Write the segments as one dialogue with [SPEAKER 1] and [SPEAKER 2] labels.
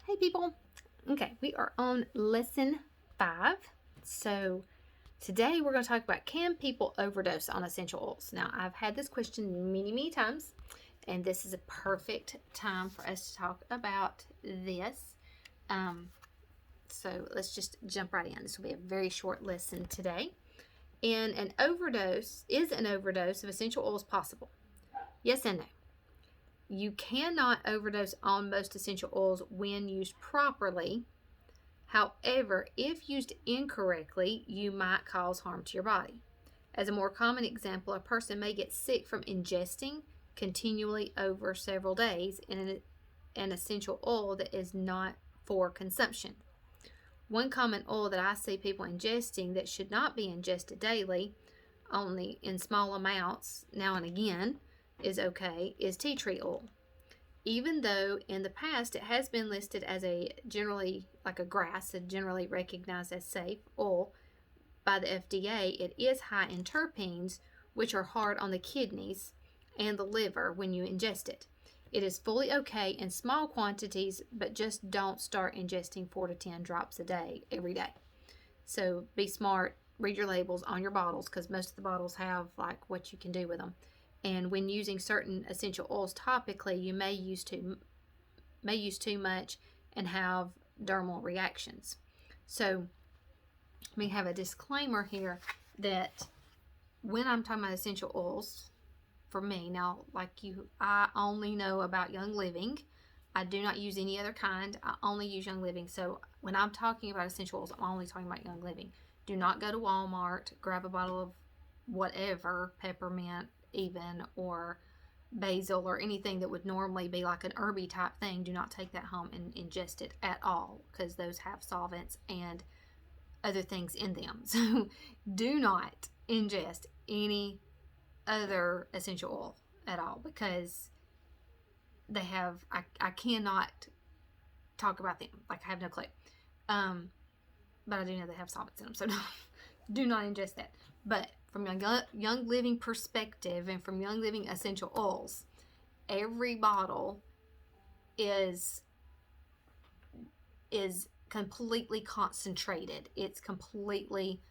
[SPEAKER 1] Hey people. Okay, we are on lesson 5. So today we're going to talk about, can people overdose on essential oils? Now, I've had this question many times, and this is a perfect time for us to talk about this. So let's just jump right in. This will be a very short lesson today. And an overdose of essential oils possible? Yes and no. You cannot overdose on most essential oils when used properly. However, if used incorrectly, you might cause harm to your body. As a more common example, a person may get sick from ingesting continually over several days in an essential oil that is not for consumption. One common oil that I see people ingesting that should not be ingested daily, only in small amounts now and again, is tea tree oil. Even though in the past it has been listed as a generally recognized as safe oil by the FDA, it is high in terpenes, which are hard on the kidneys and the liver when you ingest it. It is fully okay in small quantities, but just don't start ingesting 4 to 10 drops a day every day. So be smart, read your labels on your bottles, because most of the bottles have like what you can do with them. And when using certain essential oils topically, you may use too much and have dermal reactions. So let me have a disclaimer here that when I'm talking about essential oils, for me, now, like you, I only know about Young Living. I do not use any other kind. I only use Young Living. So when I'm talking about essential oils, I'm only talking about Young Living. Do not go to Walmart, grab a bottle of whatever, peppermint even, or basil, or anything that would normally be like an herby type thing. Do not take that home and ingest it at all, because those have solvents and other things in them. So do not ingest any other essential oil at all, because they have, I cannot talk about them, like I have no clue, but I do know they have solvents in them, so do not ingest that. But from a Young Living perspective, and from Young Living essential oils, every bottle is completely concentrated. It's completely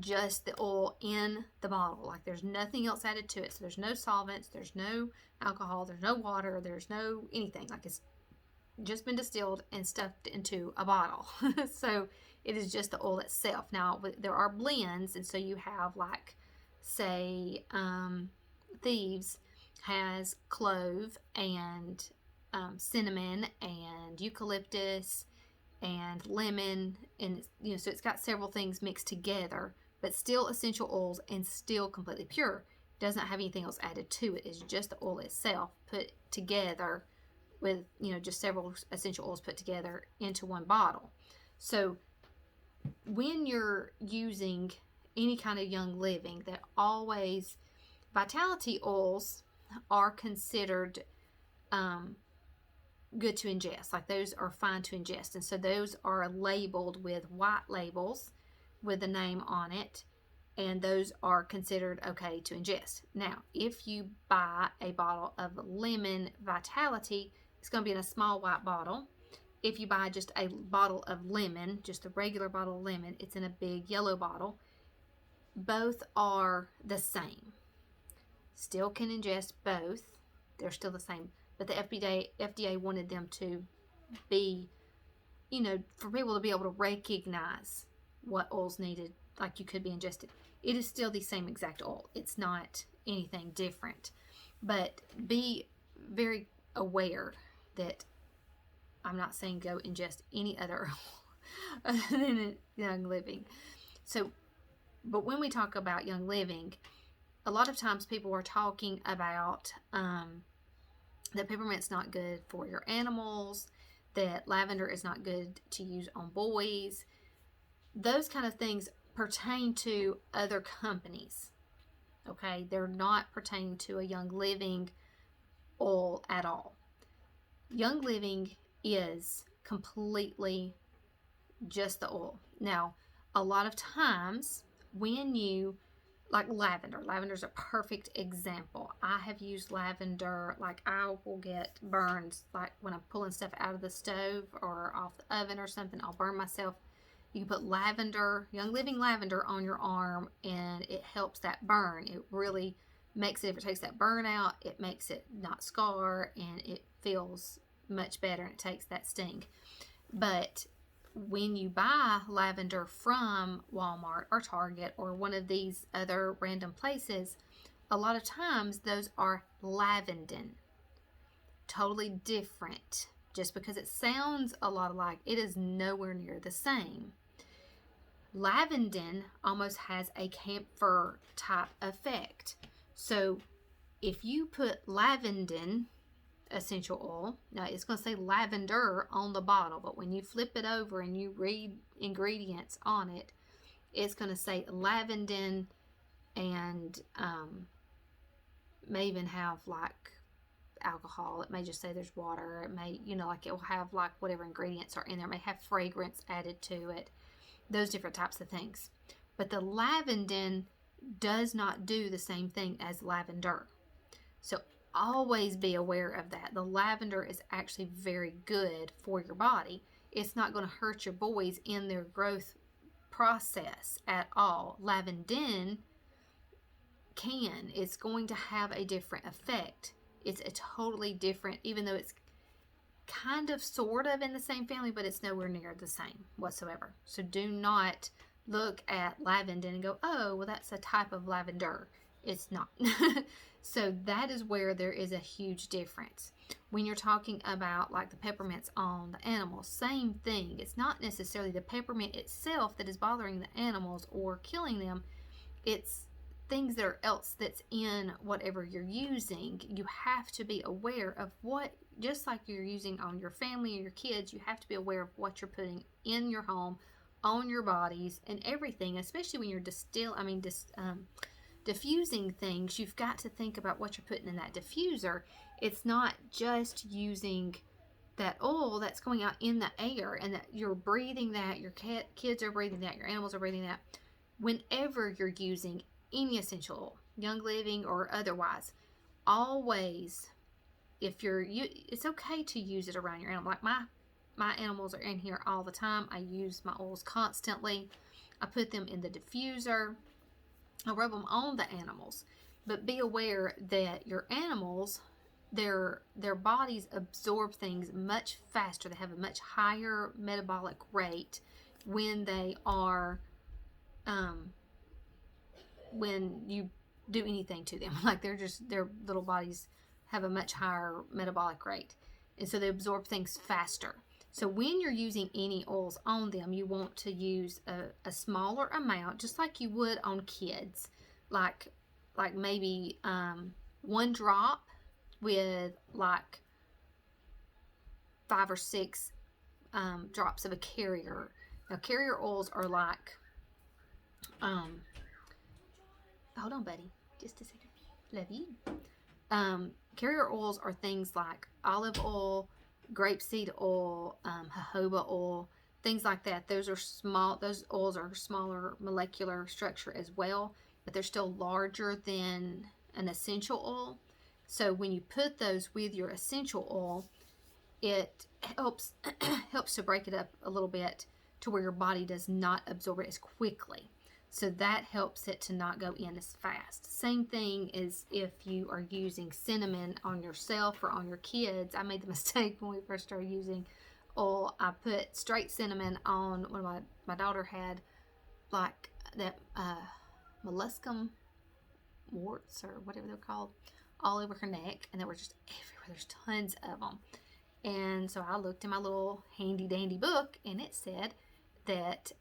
[SPEAKER 1] just the oil in the bottle. Like, there's nothing else added to it. So there's no solvents, there's no alcohol, there's no water, there's no anything. Like, it's just been distilled and stuffed into a bottle. So it is just the oil itself. Now, there are blends, and so you have, like, say, Thieves has clove and cinnamon and eucalyptus and lemon, and so it's got several things mixed together, but still essential oils and still completely pure. It does not have anything else added to it. It's just the oil itself put together with just several essential oils put together into one bottle. So when you're using any kind of Young Living, that always, vitality oils are considered good to ingest. Like, those are fine to ingest, and so those are labeled with white labels with the name on it, and those are considered okay to ingest. Now, if you buy a bottle of lemon vitality, it's going to be in a small white bottle. If you buy just a bottle of lemon, just a regular bottle of lemon, it's in a big yellow bottle. Both are the same. Still can ingest both. They're still the same. But the FDA wanted them to be, for people to be able to recognize what oils needed, like you could be ingested. It is still the same exact oil. It's not anything different. But be very aware that I'm not saying go ingest any other oil other than Young Living. So, but when we talk about Young Living, a lot of times people are talking about that peppermint's not good for your animals, that lavender is not good to use on boys. Those kind of things pertain to other companies. Okay, they're not pertaining to a Young Living oil at all. Young Living is completely just the oil. Now, a lot of times when you like lavender. Lavender's a perfect example. I have used lavender, like I will get burns, like when I'm pulling stuff out of the stove or off the oven or something, I'll burn myself. You can put lavender, Young Living lavender on your arm, and it helps that burn. It really makes it, if it takes that burn out, it makes it not scar, and it feels much better, and it takes that sting. But when you buy lavender from Walmart or Target or one of these other random places, a lot of times those are lavandin. Totally different. Just because it sounds a lot alike, it is nowhere near the same. Lavandin almost has a camphor type effect. So if you put lavandin essential oil, now it's going to say lavender on the bottle, but when you flip it over and you read ingredients on it, it's going to say lavandin, and may even have like alcohol. It may just say there's water. It may, like it will have like whatever ingredients are in there. It may have fragrance added to it, those different types of things. But the lavandin does not do the same thing as lavender. So always be aware of that. The lavender is actually very good for your body. It's not going to hurt your boys in their growth process at all. Lavandin can. It's going to have a different effect. It's a totally different, even though it's kind of sort of in the same family, but it's nowhere near the same whatsoever. So do not look at lavandin and go, oh, well, that's a type of lavender. It's not. So that is where there is a huge difference. When you're talking about like the peppermints on the animals, same thing. It's not necessarily the peppermint itself that is bothering the animals or killing them. It's things that are else that's in whatever you're using. You have to be aware of what, just like you're using on your family or your kids, you have to be aware of what you're putting in your home, on your bodies, and everything, especially when you're diffusing things. You've got to think about what you're putting in that diffuser. It's not just using that oil that's going out in the air and that you're breathing that, your kids are breathing that, your animals are breathing that. Whenever you're using any essential oil, Young Living or otherwise, always, it's okay to use it around your animal. Like my animals are in here all the time. I use my oils constantly. I put them in the diffuser. I rub them on the animals. But be aware that your animals, their bodies absorb things much faster. They have a much higher metabolic rate when they are when you do anything to them. Like their little bodies have a much higher metabolic rate, and so they absorb things faster. So when you're using any oils on them, you want to use a smaller amount, just like you would on kids, like maybe 1 drop with like 5 or 6 drops of a carrier. Now carrier oils are like hold on, buddy, just a second. Love you. Carrier oils are things like olive oil, grapeseed oil, jojoba oil, things like that. Those oils are smaller molecular structure as well, but they're still larger than an essential oil. So when you put those with your essential oil, it helps to break it up a little bit to where your body does not absorb it as quickly. So that helps it to not go in as fast. Same thing as if you are using cinnamon on yourself or on your kids. I made the mistake when we first started using oil. I put straight cinnamon on when my daughter had like that molluscum warts or whatever they're called all over her neck, and they were just everywhere. There's tons of them. And so I looked in my little handy dandy book, and it said that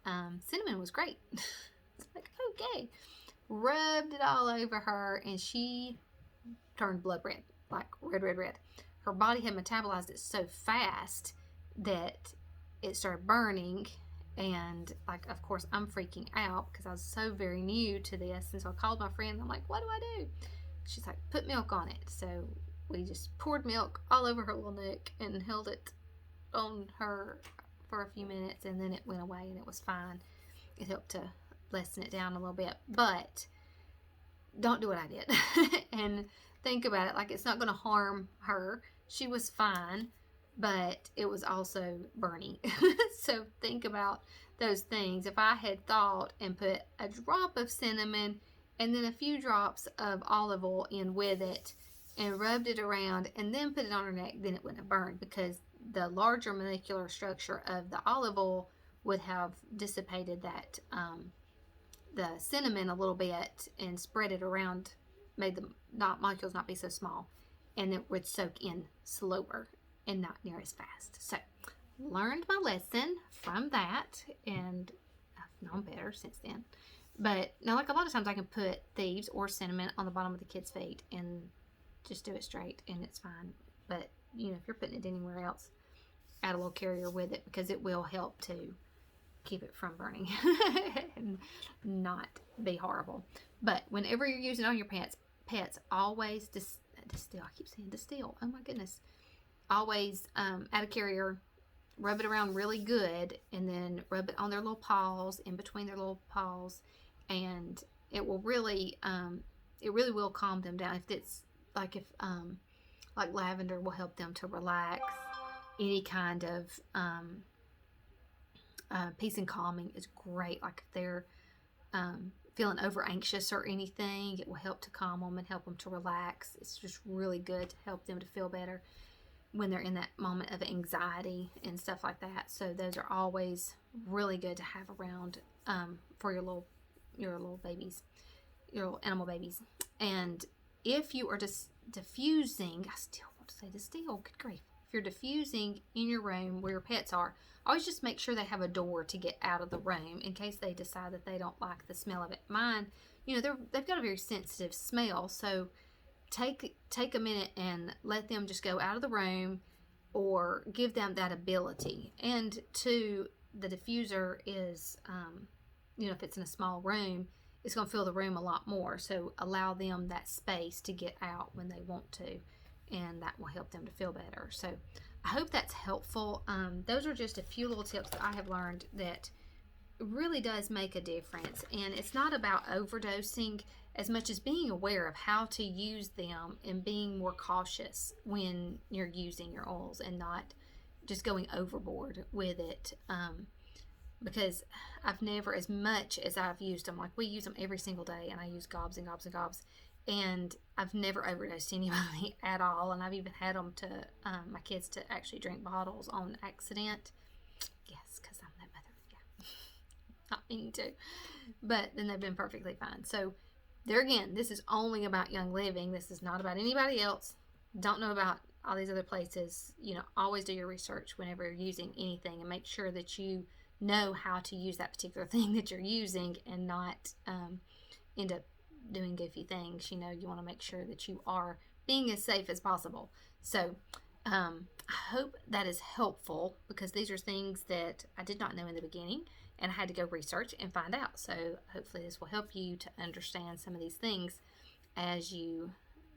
[SPEAKER 1] cinnamon was great. It's like, okay. Rubbed it all over her, and she turned blood red, like red. Her body had metabolized it so fast that it started burning, and like, of course, I'm freaking out because I was so very new to this. And so I called my friend, and I'm like, what do I do? She's like, put milk on it. So we just poured milk all over her little neck and held it on her for a few minutes, and then it went away and it was fine. It helped to lessen it down a little bit. But don't do what I did. And think about it, like, it's not going to harm her. She was fine, but it was also burning. So think about those things. If I had thought and put a drop of cinnamon and then a few drops of olive oil in with it and rubbed it around and then put it on her neck, then it wouldn't have burned, because the larger molecular structure of the olive oil would have dissipated that the cinnamon a little bit and spread it around, made the molecules not be so small, and it would soak in slower and not near as fast. So learned my lesson from that, and I've known better since then. But now, like, a lot of times I can put thieves or cinnamon on the bottom of the kid's feet and just do it straight and it's fine. But you know, if you're putting it anywhere else, add a little carrier with it, because it will help to keep it from burning and not be horrible. But whenever you're using it on your pets, always distill. I keep saying distill. Oh my goodness. Always add a carrier, rub it around really good, and then rub it on their little paws, in between their little paws, and it will really will calm them down. If it's like, like lavender will help them to relax. Any kind of peace and calming is great. Like if they're feeling over anxious or anything, it will help to calm them and help them to relax. It's just really good to help them to feel better when they're in that moment of anxiety and stuff like that. So those are always really good to have around for your little babies, your little animal babies. And if you are just diffusing, I still want to say distill, good grief. If you're diffusing in your room where your pets are, always just make sure they have a door to get out of the room in case they decide that they don't like the smell of it. Mine, you know, they've got a very sensitive smell, so take a minute and let them just go out of the room, or give them that ability. And two, the diffuser is, you know, if it's in a small room, it's going to fill the room a lot more. So allow them that space to get out when they want to, and that will help them to feel better. So I hope that's helpful. Those are just a few little tips that I have learned that really does make a difference. And it's not about overdosing as much as being aware of how to use them and being more cautious when you're using your oils and not just going overboard with it. Because I've never, as much as I've used them, like we use them every single day, and I use gobs and gobs and gobs, and I've never overdosed anybody at all. And I've even had them to my kids to actually drink bottles on accident. Yes, because I'm that mother. Yeah, not meaning to, but then they've been perfectly fine. So there again, this is only about Young Living. This is not about anybody else. Don't know about all these other places. You know, always do your research whenever you're using anything, and make sure that you know how to use that particular thing that you're using, and not end up doing goofy things. You know, you want to make sure that you are being as safe as possible. So I hope that is helpful, because these are things that I did not know in the beginning, and I had to go research and find out. So hopefully this will help you to understand some of these things as you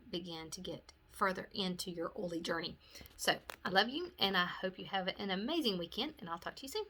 [SPEAKER 1] begin to get further into your oily journey. So I love you, and I hope you have an amazing weekend, and I'll talk to you soon.